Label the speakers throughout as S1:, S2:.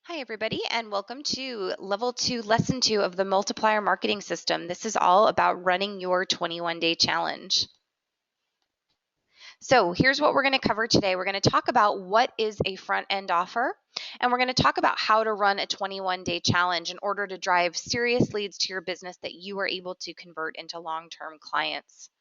S1: Hi, everybody, and welcome to Level 2, Lesson 2 of the Multiplier Marketing System. This is all about running your 21-day challenge. So here's what we're going to cover today. We're going to talk about what is a front-end offer, and we're going to talk about how to run a 21-day challenge in order to drive serious leads to your business that you are able to convert into long-term clients.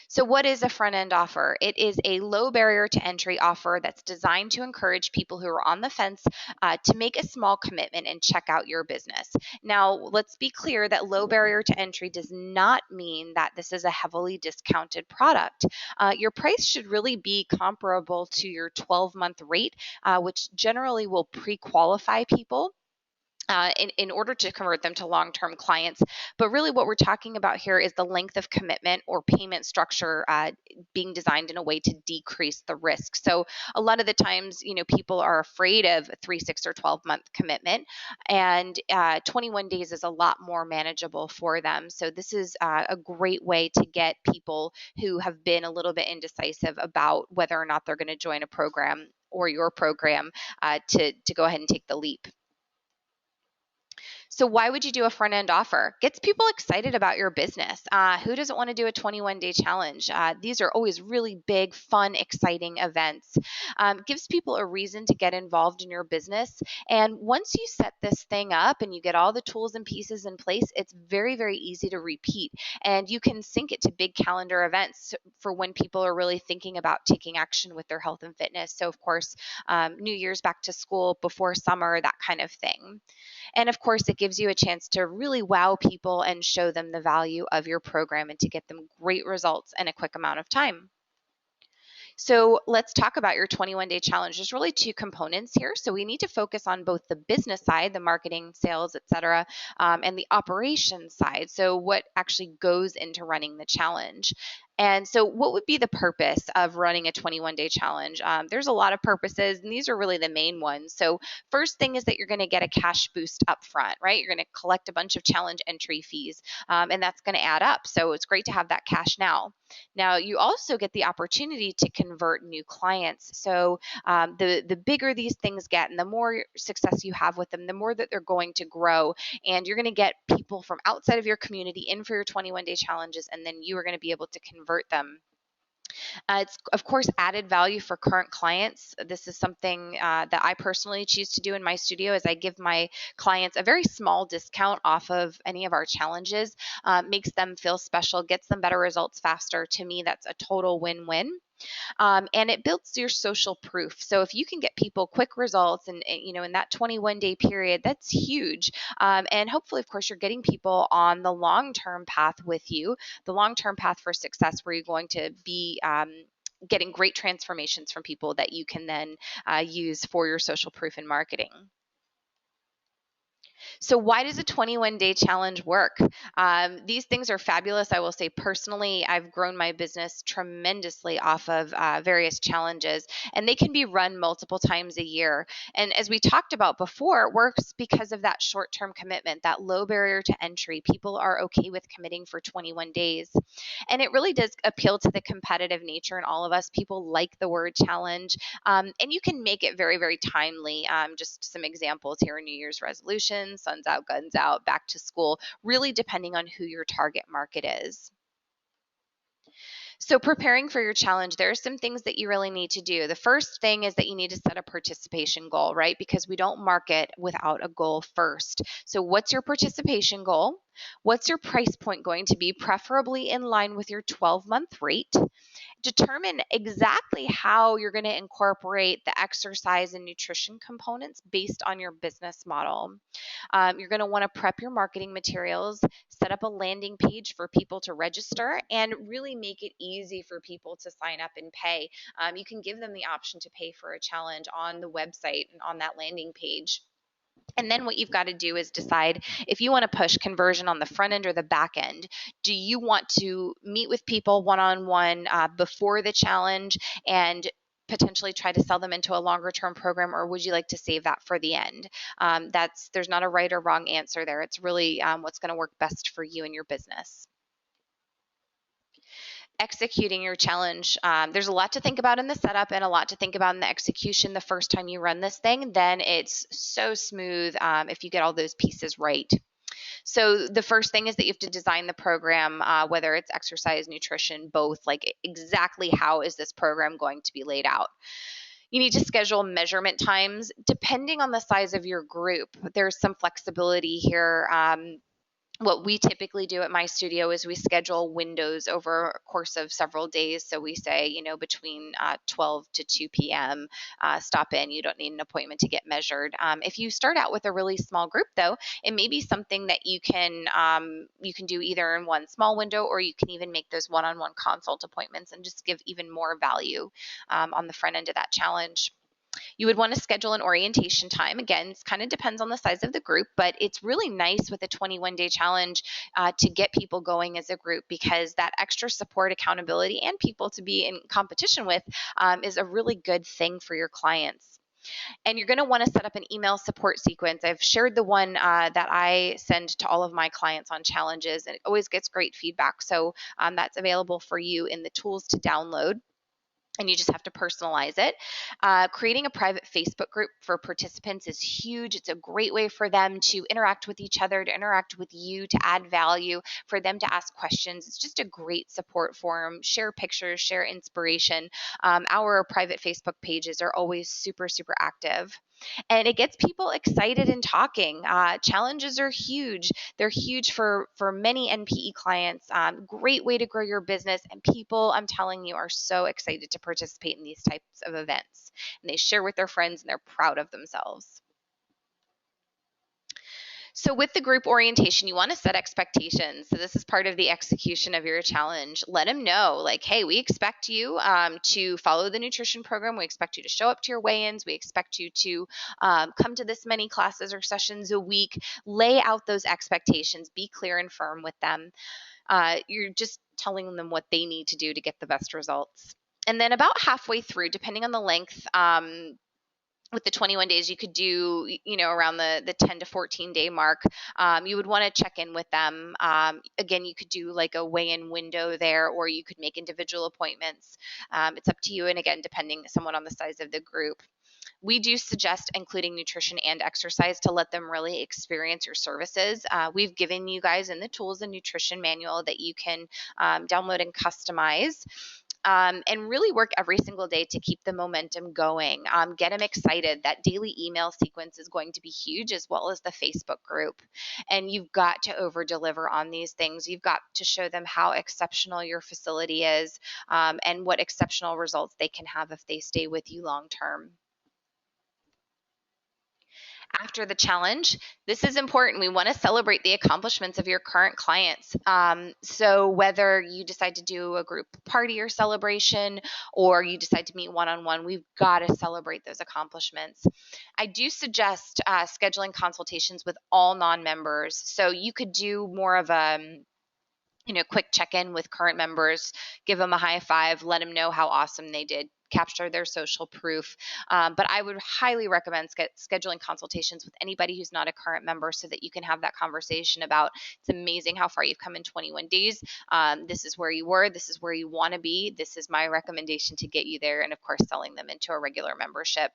S1: So, what is a front end offer? It is a low barrier to entry offer that's designed to encourage people who are on the fence to make a small commitment and check out your business. Now, let's be clear that low barrier to entry does not mean that this is a heavily discounted product. Your price should really be comparable to your 12-month rate, which generally will pre qualify people. In order to convert them to long-term clients. But really what we're talking about here is the length of commitment or payment structure being designed in a way to decrease the risk. So a lot of the times, people are afraid of a 3, 6, or 12-month commitment, and 21 days is a lot more manageable for them. So this is a great way to get people who have been a little bit indecisive about whether or not they're going to join a program or your program to go ahead and take the leap. So why would you do a front end offer? Gets people excited about your business. Who doesn't want to do a 21-day challenge? These are always really big, fun, exciting events. Gives people a reason to get involved in your business. And once you set this thing up and you get all the tools and pieces in place, it's very, very easy to repeat. And you can sync it to big calendar events for when people are really thinking about taking action with their health and fitness. So, of course, New Year's, back to school, before summer, that kind of thing. And of course, it gives you a chance to really wow people and show them the value of your program and to get them great results in a quick amount of time. So let's talk about your 21-day challenge. There's really two components here. So we need to focus on both the business side, the marketing, sales, etc., and the operations side. So what actually goes into running the challenge. And so what would be the purpose of running a 21-day challenge? There's a lot of purposes, and these are really the main ones. So first thing is that you're going to get a cash boost up front, right? You're going to collect a bunch of challenge entry fees, and that's going to add up. So it's great to have that cash now. Now, you also get the opportunity to convert new clients. So the bigger these things get and the more success you have with them, the more that they're going to grow. And you're going to get people from outside of your community in for your 21-day challenges, and then you are going to be able to convert them. It's, of course, added value for current clients. This is something that I personally choose to do in my studio is I give my clients a very small discount off of any of our challenges, makes them feel special, gets them better results faster. To me, that's a total win-win. And it builds your social proof. So if you can get people quick results and in that 21-day period, that's huge. And hopefully, of course, you're getting people on the long-term path with you, the long-term path for success, where you're going to be getting great transformations from people that you can then use for your social proof and marketing. So why does a 21-day challenge work? These things are fabulous. I will say personally, I've grown my business tremendously off of various challenges, and they can be run multiple times a year. And as we talked about before, it works because of that short-term commitment, that low barrier to entry. People are okay with committing for 21 days. And it really does appeal to the competitive nature in all of us. People like the word challenge, and you can make it very, very timely. Just some examples here: New Year's resolutions, sun's out, guns out, back to school, really depending on who your target market is. So preparing for your challenge, there are some things that you really need to do. The first thing is that you need to set a participation goal, right? Because we don't market without a goal first. So what's your participation goal? What's your price point going to be, preferably in line with your 12-month rate? Determine exactly how you're going to incorporate the exercise and nutrition components based on your business model. You're going to want to prep your marketing materials, set up a landing page for people to register, and really make it easy for people to sign up and pay. You can give them the option to pay for a challenge on the website and on that landing page. And then what you've got to do is decide if you want to push conversion on the front end or the back end. Do you want to meet with people one-on-one before the challenge and potentially try to sell them into a longer term program, or would you like to save that for the end? There's not a right or wrong answer there. It's really what's going to work best for you and your business. executing your challenge, there's a lot to think about in the setup and a lot to think about in the execution the first time you run this thing. Then it's so smooth if you get all those pieces right. So the first thing is that you have to design the program, whether it's exercise, nutrition, both, like exactly how is this program going to be laid out. You need to schedule measurement times depending on the size of your group. There's some flexibility here. What we typically do at my studio is we schedule windows over a course of several days. So we say, between 12 to 2 p.m., stop in. You don't need an appointment to get measured. If you start out with a really small group, though, it may be something that you can do either in one small window, or you can even make those one-on-one consult appointments and just give even more value on the front end of that challenge. You would want to schedule an orientation time. Again, it kind of depends on the size of the group, but it's really nice with a 21-day challenge to get people going as a group, because that extra support, accountability, and people to be in competition with is a really good thing for your clients. And you're going to want to set up an email support sequence. I've shared the one that I send to all of my clients on challenges, and it always gets great feedback. So that's available for you in the tools to download, and you just have to personalize it. Creating a private Facebook group for participants is huge. It's a great way for them to interact with each other, to interact with you, to add value, for them to ask questions. It's just a great support forum. Share pictures, share inspiration. Our private Facebook pages are always super, super active. And it gets people excited and talking. Challenges are huge. They're huge for many NPE clients. Great way to grow your business. And people, I'm telling you, are so excited to participate in these types of events. And they share with their friends and they're proud of themselves. So with the group orientation, you want to set expectations. So this is part of the execution of your challenge. Let them know, like, hey, we expect you to follow the nutrition program. We expect you to show up to your weigh-ins. We expect you to come to this many classes or sessions a week. Lay out those expectations. Be clear and firm with them. You're just telling them what they need to do to get the best results. And then about halfway through, depending on the length, with the 21 days, you could do, around the 10 to 14 day mark. You would want to check in with them. Again, you could do like a weigh-in window there, or you could make individual appointments. It's up to you. And again, depending somewhat on the size of the group. We do suggest including nutrition and exercise to let them really experience your services. We've given you guys in the tools a nutrition manual that you can download and customize. And really work every single day to keep the momentum going. Get them excited. That daily email sequence is going to be huge, as well as the Facebook group. And you've got to over deliver on these things. You've got to show them how exceptional your facility is, and what exceptional results they can have if they stay with you long term. After the challenge, this is important. We want to celebrate the accomplishments of your current clients. So whether you decide to do a group party or celebration, or you decide to meet one-on-one, we've got to celebrate those accomplishments. I do suggest scheduling consultations with all non-members. So you could do more of a quick check-in with current members, give them a high five, let them know how awesome they did, capture their social proof. But I would highly recommend scheduling consultations with anybody who's not a current member, so that you can have that conversation about, it's amazing how far you've come in 21 days. This is where you were. This is where you want to be. This is my recommendation to get you there. And of course, selling them into a regular membership.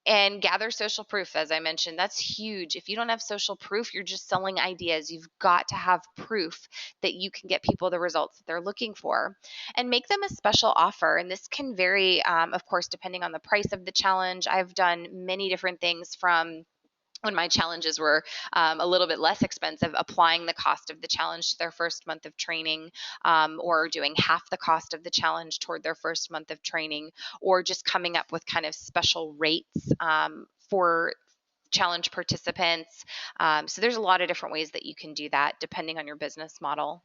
S1: And gather social proof, as I mentioned. That's huge. If you don't have social proof, you're just selling ideas. You've got to have proof that you can get people the results that they're looking for. And make them a special offer. And this can vary, of course, depending on the price of the challenge. I've done many different things, from when my challenges were a little bit less expensive, applying the cost of the challenge to their first month of training, or doing half the cost of the challenge toward their first month of training, or just coming up with kind of special rates for challenge participants. So there's a lot of different ways that you can do that depending on your business model.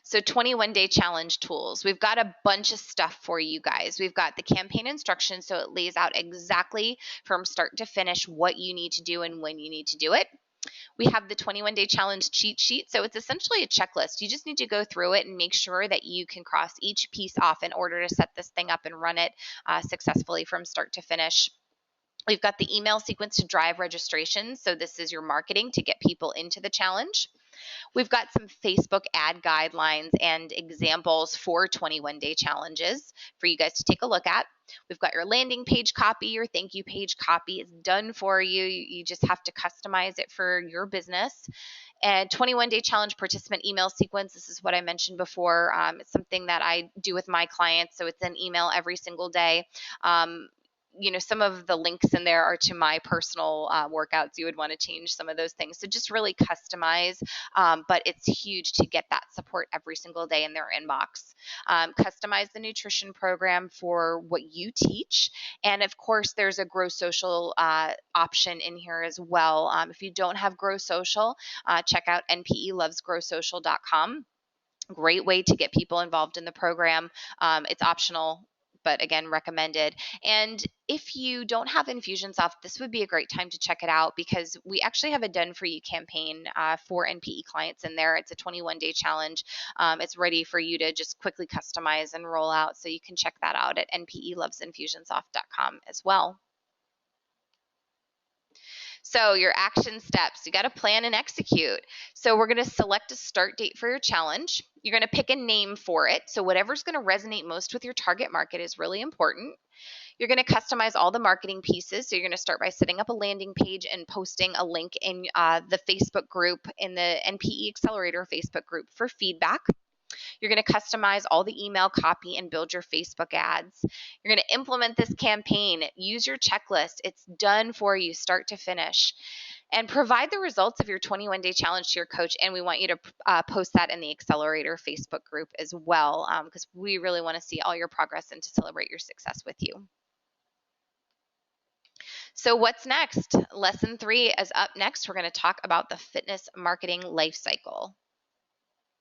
S1: So 21-day challenge tools. We've got a bunch of stuff for you guys. We've got the campaign instructions, so it lays out exactly from start to finish what you need to do and when you need to do it. We have the 21-day challenge cheat sheet. So it's essentially a checklist. You just need to go through it and make sure that you can cross each piece off in order to set this thing up and run it successfully from start to finish. We've got the email sequence to drive registration. So this is your marketing to get people into the challenge. We've got some Facebook ad guidelines and examples for 21-day challenges for you guys to take a look at. We've got your landing page copy, your thank you page copy. It's done for you. You just have to customize it for your business. And 21-day challenge participant email sequence. This is what I mentioned before. It's something that I do with my clients. So it's an email every single day. Some of the links in there are to my personal workouts. You would want to change some of those things. So just really customize, but it's huge to get that support every single day in their inbox. Customize the nutrition program for what you teach. And of course, there's a Grow Social option in here as well. If you don't have Grow Social, check out npelovesgrowsocial.com. Great way to get people involved in the program. It's optional, but again, recommended. And if you don't have Infusionsoft, this would be a great time to check it out because we actually have a Done For You campaign for NPE clients in there. It's a 21-day challenge. It's ready for you to just quickly customize and roll out. So you can check that out at npelovesinfusionsoft.com as well. So your action steps, you got to plan and execute. So we're going to select a start date for your challenge. You're going to pick a name for it. So whatever's going to resonate most with your target market is really important. You're going to customize all the marketing pieces. So you're going to start by setting up a landing page and posting a link in the Facebook group, in the NPE Accelerator Facebook group for feedback. You're going to customize all the email copy and build your Facebook ads. You're going to implement this campaign. Use your checklist. It's done for you, start to finish. And provide the results of your 21-day challenge to your coach. And we want you to post that in the Accelerator Facebook group as well, because we really want to see all your progress and to celebrate your success with you. So what's next? Lesson 3 is up next. We're going to talk about the fitness marketing life cycle.